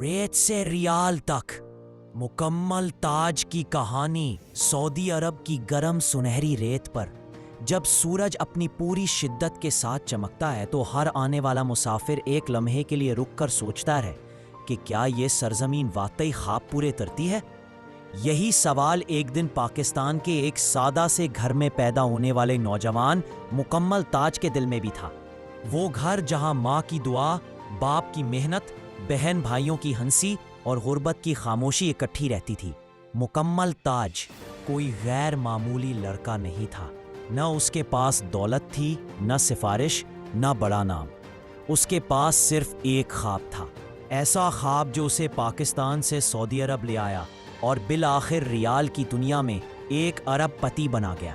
ریت سے ریال تک مکمل تاج کی کہانی۔ سعودی عرب کی گرم سنہری ریت پر جب سورج اپنی پوری شدت کے ساتھ چمکتا ہے تو ہر آنے والا مسافر ایک لمحے کے لیے رک کر سوچتا ہے کہ کیا یہ سرزمین واقعی خواب پورے کرتی ہے؟ یہی سوال ایک دن پاکستان کے ایک سادہ سے گھر میں پیدا ہونے والے نوجوان مکمل تاج کے دل میں بھی تھا۔ وہ گھر جہاں ماں کی دعا، باپ کی محنت، بہن بھائیوں کی ہنسی اور غربت کی خاموشی اکٹھی رہتی تھی۔ مکمل تاج کوئی غیر معمولی لڑکا نہیں تھا۔ نہ اس کے پاس دولت تھی، نہ سفارش، نہ بڑا نام۔ اس کے پاس صرف ایک خواب تھا، ایسا خواب جو اسے پاکستان سے سعودی عرب لے آیا اور بالآخر ریال کی دنیا میں ایک ارب پتی بنا گیا۔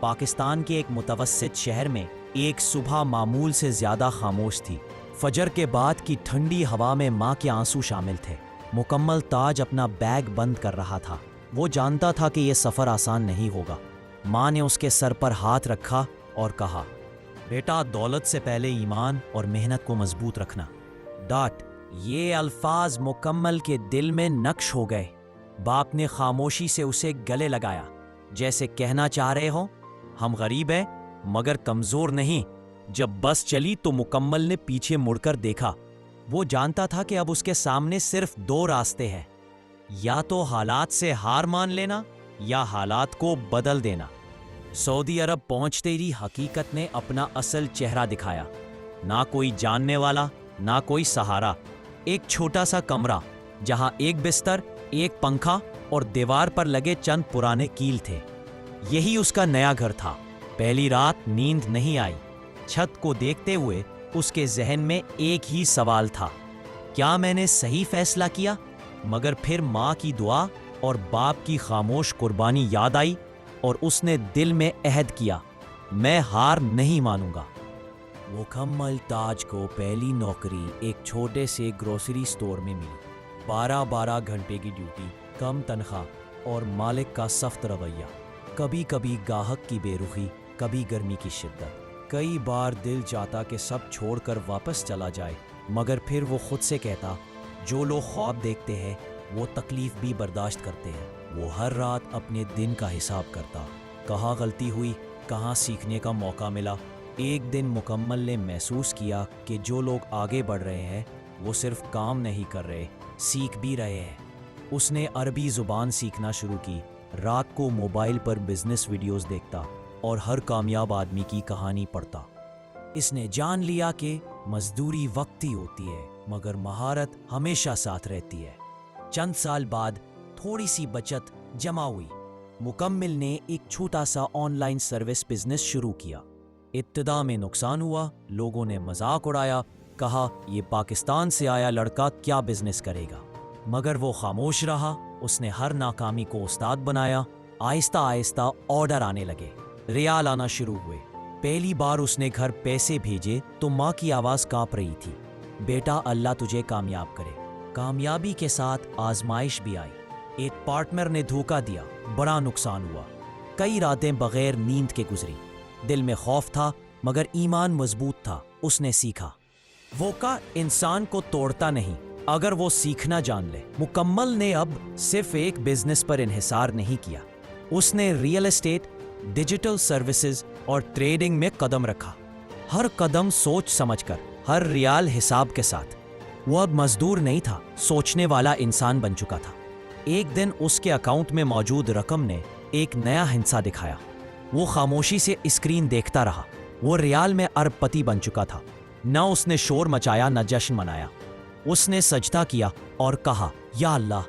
پاکستان کے ایک متوسط شہر میں ایک صبح معمول سے زیادہ خاموش تھی۔ فجر کے بعد کی ٹھنڈی ہوا میں ماں کے آنسو شامل تھے۔ مکمل تاج اپنا بیگ بند کر رہا تھا۔ وہ جانتا تھا کہ یہ سفر آسان نہیں ہوگا۔ ماں نے اس کے سر پر ہاتھ رکھا اور کہا، بیٹا، دولت سے پہلے ایمان اور محنت کو مضبوط رکھنا۔ ڈاٹ یہ الفاظ مکمل کے دل میں نقش ہو گئے۔ باپ نے خاموشی سے اسے گلے لگایا، جیسے کہنا چاہ رہے ہو، ہم غریب ہیں مگر کمزور نہیں۔ جب بس چلی تو مکمل نے پیچھے مڑ کر دیکھا۔ وہ جانتا تھا کہ اب اس کے سامنے صرف دو راستے ہیں، یا تو حالات سے ہار مان لینا یا حالات کو بدل دینا۔ سعودی عرب پہنچتے ہی حقیقت نے اپنا اصل چہرہ دکھایا۔ نہ کوئی جاننے والا، نہ کوئی سہارا۔ ایک چھوٹا سا کمرہ جہاں ایک بستر، ایک پنکھا اور دیوار پر لگے چند پرانے کیل تھے۔ یہی اس کا نیا گھر تھا۔ پہلی رات نیند نہیں آئی۔ چھت کو دیکھتے ہوئے اس کے ذہن میں ایک ہی سوال تھا، کیا میں نے صحیح فیصلہ کیا؟ مگر پھر ماں کی دعا اور باپ کی خاموش قربانی یاد آئی اور اس نے دل میں عہد کیا، میں ہار نہیں مانوں گا۔ مکمل تاج کو پہلی نوکری ایک چھوٹے سے گروسری سٹور میں ملی۔ 12 گھنٹے کی ڈیوٹی، کم تنخواہ اور مالک کا سخت رویہ۔ کبھی کبھی گاہک کی بے رخی، کبھی گرمی کی شدت۔ کئی بار دل چاہتا کہ سب چھوڑ کر واپس چلا جائے، مگر پھر وہ خود سے کہتا، جو لوگ خواب دیکھتے ہیں وہ تکلیف بھی برداشت کرتے ہیں۔ وہ ہر رات اپنے دن کا حساب کرتا، کہاں غلطی ہوئی، کہاں سیکھنے کا موقع ملا۔ ایک دن مکمل نے محسوس کیا کہ جو لوگ آگے بڑھ رہے ہیں وہ صرف کام نہیں کر رہے، سیکھ بھی رہے ہیں۔ اس نے عربی زبان سیکھنا شروع کی، رات کو موبائل پر بزنس ویڈیوز دیکھتا اور ہر کامیاب آدمی کی کہانی پڑھتا۔ اس نے جان لیا کہ مزدوری وقتی ہوتی ہے مگر مہارت ہمیشہ ساتھ رہتی ہے۔ چند سال بعد تھوڑی سی بچت جمع ہوئی۔ مکمل نے ایک چھوٹا سا آن لائن سروس بزنس شروع کیا۔ ابتدا میں نقصان ہوا، لوگوں نے مذاق اڑایا، کہا یہ پاکستان سے آیا لڑکا کیا بزنس کرے گا؟ مگر وہ خاموش رہا۔ اس نے ہر ناکامی کو استاد بنایا۔ آہستہ آہستہ آرڈر آنے لگے، ریال آنا شروع ہوئے۔ پہلی بار اس نے گھر پیسے بھیجے تو ماں کی آواز کانپ رہی تھی، بیٹا اللہ تجھے کامیاب کرے۔ کامیابی کے ساتھ آزمائش بھی آئی۔ ایک پارٹنر نے دھوکہ دیا، بڑا نقصان ہوا۔ کئی راتیں بغیر نیند کے گزری۔ دل میں خوف تھا مگر ایمان مضبوط تھا۔ اس نے سیکھا، وہ کا انسان کو توڑتا نہیں اگر وہ سیکھنا جان لے۔ مکمل نے اب صرف ایک بزنس پر انحصار نہیں کیا۔ اس نے ریئل اسٹیٹ، ڈیجیٹل سروسز اور ٹریڈنگ میں قدم رکھا۔ ہر قدم سوچ سمجھ کر، ہر ریال حساب کے ساتھ۔ وہ اب مزدور نہیں تھا، سوچنے والا انسان بن چکا تھا۔ ایک دن اس کے اکاؤنٹ میں موجود رقم نے ایک نیا ہندسہ دکھایا۔ وہ خاموشی سے اسکرین دیکھتا رہا۔ وہ ریال میں ارب پتی بن چکا تھا۔ نہ اس نے شور مچایا، نہ جشن منایا۔ اس نے سجدہ کیا اور کہا، یا اللہ،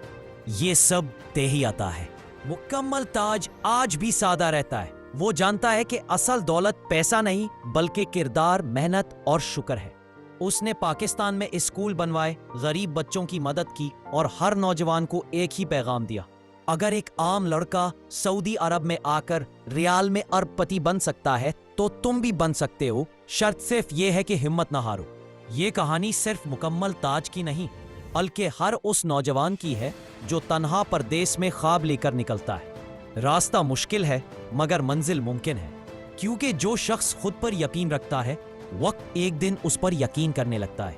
یہ سب تیری عطا ہے۔ مکمل تاج آج بھی سادہ رہتا ہے۔ وہ جانتا ہے کہ اصل دولت پیسہ نہیں بلکہ کردار، محنت اور شکر ہے۔ اس نے پاکستان میں اسکول بنوائے، غریب بچوں کی مدد کی اور ہر نوجوان کو ایک ہی پیغام دیا، اگر ایک عام لڑکا سعودی عرب میں آ کر ریال میں ارب پتی بن سکتا ہے تو تم بھی بن سکتے ہو۔ شرط صرف یہ ہے کہ ہمت نہ ہارو۔ یہ کہانی صرف مکمل تاج کی نہیں بلکہ ہر اس نوجوان کی ہے جو تنہا پردیس میں خواب لے کر نکلتا ہے۔ راستہ مشکل ہے مگر منزل ممکن ہے، کیونکہ جو شخص خود پر یقین رکھتا ہے وقت ایک دن اس پر یقین کرنے لگتا ہے۔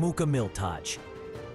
@mukamiltaj।